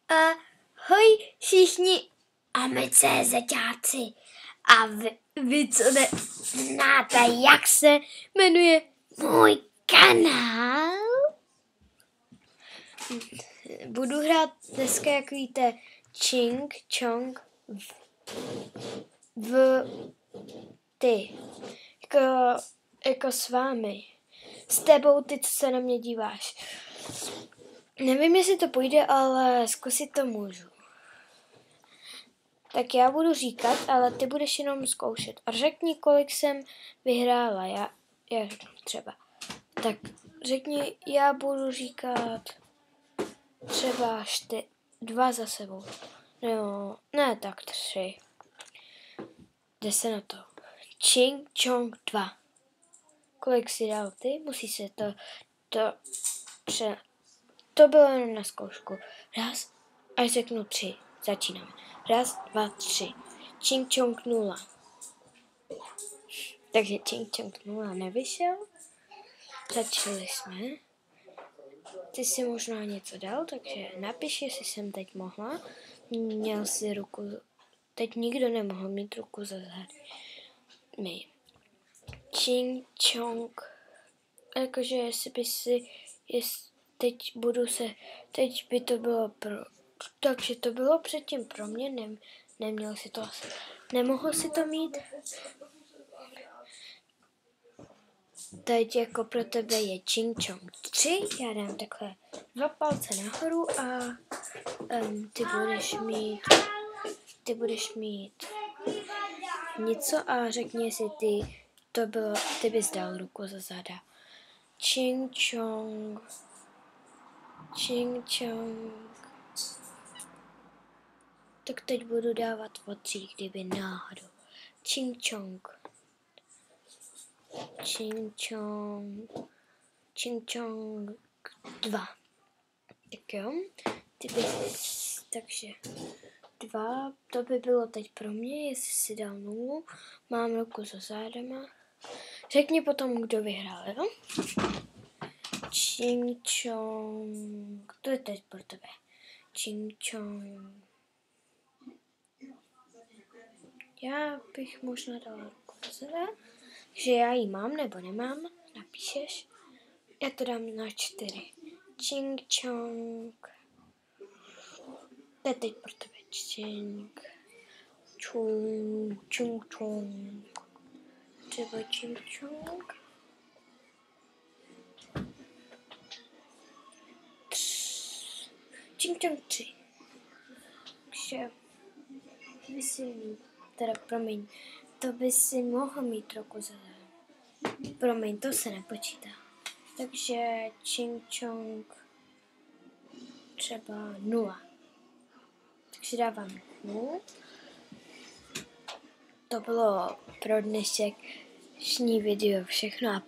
Ahoj všichni AMCZáci. A vy co neznáte, jak se jmenuje můj kanál? Budu hrát dneska, jak víte, Ching Chong v ty. Jako s vámi. S tebou, ty, co se na mě díváš. Nevím, jestli to půjde, ale zkusit to můžu. Tak já budu říkat, ale ty budeš jenom zkoušet. A řekni, kolik jsem vyhrála. Já řeknu třeba. Tak řekni, já budu říkat třeba 2 za sebou. No, ne, tak 3. Jde se na to. Ching Chong 2. Kolik si dal ty? Musí se to bylo jenom na zkoušku. 1, až řeknu 3. Začínáme. 1, 2, 3. Ching Chong 0. Takže Ching Chong 0 nevyšel. Začali jsme. Ty si možná něco dal, takže napiš, jestli jsem teď mohla. Měl si ruku. Teď nikdo nemohl mít ruku za zády. Ching Chong. Jakože jestli by si... Teď by to bylo takže to bylo předtím pro mě, neměl si to asi. Nemohl si to mít. Teď jako pro tebe je Ching Chong 3, já dám takhle 2 palce nahoru a ty budeš mít něco a řekni, jestli ty bys dal ruku za záda. Ching Chong. Ching Chong. Tak teď budu dávat o 3, kdyby náhodou. Ching Chong. Ching Chong. Ching Chong 2. Tak jo. Takže 2. To by bylo teď pro mě, jestli si dal 0. Mám ruku za zádama. Řekni potom, kdo vyhrál, jo? Ching Chong. To je teď pro tebe. Ching Chong. Já bych možná dala ruku za záda. Takže já ji mám nebo nemám. Napíšeš. Já to dám na 4. Ching Chong. To je teď pro tebe. Ching Chong. Ching Chong. Třeba Ching Chong. 3. Ching Chong 3. Takže by si promiň, to by si mohl mít ruku za záda. Promiň, to se nepočítá. Takže Ching Chong třeba 0. Takže dávám 0. To bylo pro dnešní video všechno a